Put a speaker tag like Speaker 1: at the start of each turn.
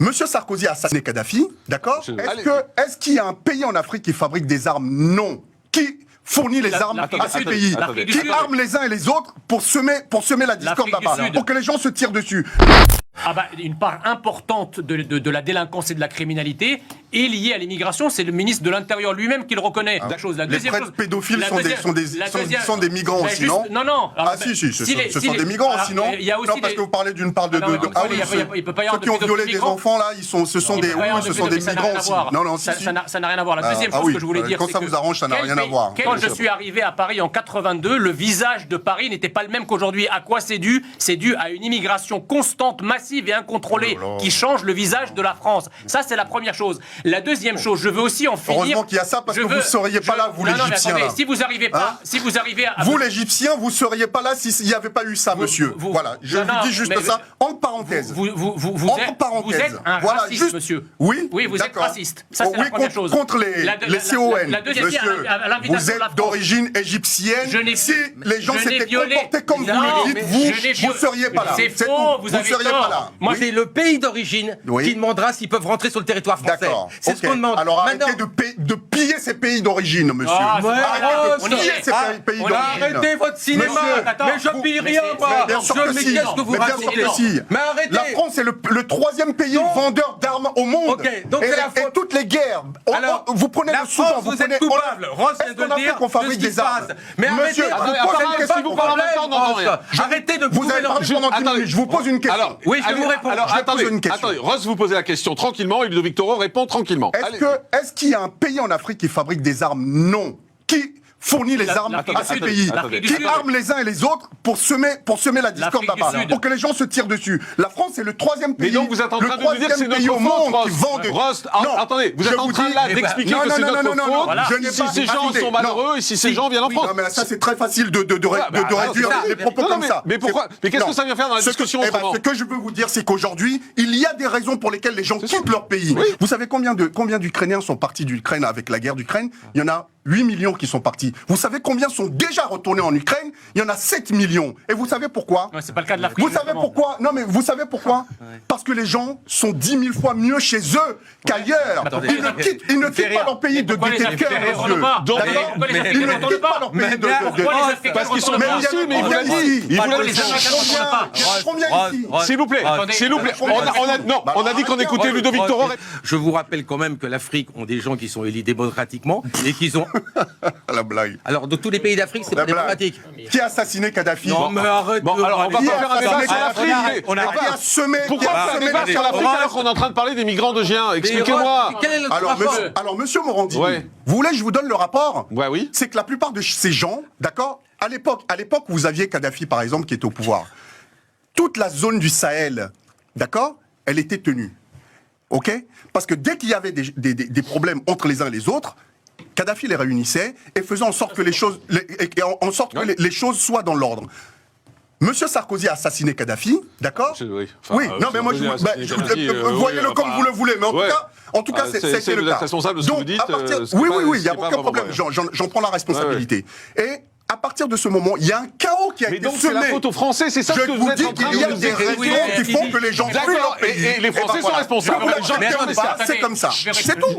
Speaker 1: Monsieur Sarkozy a assassiné Kadhafi, d'accord? Est-ce qu'il y a un pays en Afrique qui fabrique des armes? Non. Qui fournit les armes à ces pays? Qui arme les uns et les autres pour semer la discorde là-bas, pour que les gens se tirent dessus?
Speaker 2: Ah bah, une part importante de la délinquance et de la criminalité est liée à l'immigration. C'est le ministre de l'Intérieur lui-même qui le reconnaît.
Speaker 1: Les prêtres pédophiles sont des migrants aussi, non?
Speaker 2: Non.
Speaker 1: Ah si, ce sont des migrants aussi, non? Non, parce que vous parlez d'une part de... Ah oui, ceux qui ont violé des enfants, là, ce sont des migrants aussi. Non,
Speaker 2: ça n'a rien à voir. La deuxième chose que je voulais dire,
Speaker 1: quand ça vous arrange, ça n'a rien à voir.
Speaker 2: Quand je suis arrivé à Paris en 82, le visage de Paris n'était pas le même qu'aujourd'hui. À quoi c'est dû? C'est dû à une immigration constante, massive et incontrôlée qui change le visage de la France. Ça, c'est la première chose. La deuxième chose, je veux aussi en finir...
Speaker 1: Heureusement qu'il y a ça, parce que vous ne seriez pas là, vous, l'Égyptien.
Speaker 2: Si vous arrivez pas...
Speaker 1: Vous, l'Égyptien, vous ne seriez pas là s'il n'y avait pas eu ça, monsieur. Voilà, je vous dis juste ça, entre parenthèses.
Speaker 2: Vous êtes un raciste, monsieur.
Speaker 1: Oui,
Speaker 2: vous êtes raciste. Ça, c'est la première chose.
Speaker 1: Contre les CON. Monsieur, vous êtes d'origine égyptienne. Si les gens s'étaient comportés comme vous le dites, vous ne seriez pas là.
Speaker 2: C'est faux, vous avez tort.
Speaker 3: Moi, c'est le pays d'origine qui demandera s'ils peuvent rentrer sur le territoire français.
Speaker 1: D'accord.
Speaker 3: C'est ce qu'on demande.
Speaker 1: Alors arrêtez de piller ces pays d'origine, monsieur. Arrêtez de piller ces pays d'origine.
Speaker 3: Arrêtez votre cinéma. Mais je pille rien, moi.
Speaker 1: Bien sûr que si.
Speaker 3: Mais arrêtez.
Speaker 1: La France est le troisième pays vendeur d'armes au monde. Et toutes les guerres. Vous prenez le souvent.
Speaker 3: Vous êtes coupable. Ross vient de le dire.
Speaker 1: Qu'on fabrique des armes.
Speaker 3: Mais
Speaker 1: monsieur,
Speaker 3: arrêtez de
Speaker 1: vous avez parlé pendant 10 minutes. Je vous pose une question.
Speaker 3: Oui, je vous réponds.
Speaker 4: Alors, attendez, Ross, vous posez la question tranquillement et Ludovic Toro répond tranquillement.
Speaker 1: Est-ce qu'il y a un pays en Afrique qui fabrique des armes? Non. Qui fournit les armes à ces pays? Qui arme les uns et les autres pour semer la discorde là-bas, pour que les gens se tirent dessus? La France est le troisième pays.
Speaker 4: Mais donc vous êtes en train de nous dire que c'est notre faute, Ross. Attendez, vous êtes en train là d'expliquer que c'est notre faute si ces gens sont malheureux et si ces gens viennent en France.
Speaker 1: Non, mais ça c'est très facile de réduire les propos comme ça.
Speaker 4: Mais pourquoi? Mais qu'est-ce que ça vient faire dans la discussion autrement?
Speaker 1: Ce que je veux vous dire, c'est qu'aujourd'hui, il y a des raisons pour lesquelles les gens quittent leur pays. Vous savez combien d'Ukrainiens sont partis d'Ukraine avec la guerre d'Ukraine? Il y en a 8 millions qui sont partis. Vous savez combien sont déjà retournés en Ukraine? Il y en a 7 millions. Et vous savez pourquoi?
Speaker 2: C'est pas le cas de l'Afrique.
Speaker 1: Vous savez pourquoi? Non, mais vous savez pourquoi? Parce que les gens sont 10 000 fois mieux chez eux qu'ailleurs. Ils ne quittent pas leur pays de gaieté de cœur, monsieur. Ils ne quittent pas leur pays de...
Speaker 4: Parce qu'ils sont bien ici, mais ils vous l'ont dit. Ils vous l'ont dit.
Speaker 1: Combien ici?
Speaker 4: S'il vous plaît. On a dit qu'on écoutait Ludovic Toro.
Speaker 3: Je vous rappelle quand même que l'Afrique ont des gens qui sont élus démocratiquement et qui ont...
Speaker 1: La blague.
Speaker 3: Alors, dans tous les pays d'Afrique, c'est pas démocratique.
Speaker 1: Qui a assassiné Kadhafi?
Speaker 3: Non, mais arrête.
Speaker 4: Bon, alors, on va pas faire un débat sur l'Afrique.
Speaker 1: Qui a semé?
Speaker 4: Pourquoi faire un débat sur l'Afrique alors qu'on est en train de parler des migrants de G1? Expliquez-moi.
Speaker 3: Quel est le rapport?
Speaker 1: Alors, monsieur Morandini, vous voulez que je vous donne le rapport?
Speaker 4: Oui.
Speaker 1: C'est que la plupart de ces gens, d'accord, à l'époque où vous aviez Kadhafi, par exemple, qui était au pouvoir, toute la zone du Sahel, d'accord, elle était tenue. OK? Parce que dès qu'il y avait des problèmes entre les uns et les autres, Kadhafi les réunissait et faisait en sorte que les choses, les choses soient dans l'ordre. Monsieur Sarkozy a assassiné Kadhafi, d'accord? Oui, non mais moi voyez-le comme vous le voulez, mais en tout cas, c'est le cas.
Speaker 4: Responsable de ce que vous dites.
Speaker 1: Oui, il n'y a aucun problème. J'en prends la responsabilité. Et à partir de ce moment, il y a un chaos qui a été semé.
Speaker 4: Mais donc c'est la faute aux Français, c'est ça que vous êtes en train de nous dire.
Speaker 1: Il y a des raisons qui font que les gens fuient leur pays.
Speaker 4: Et les Français sont responsables.
Speaker 1: C'est comme ça. C'est tout.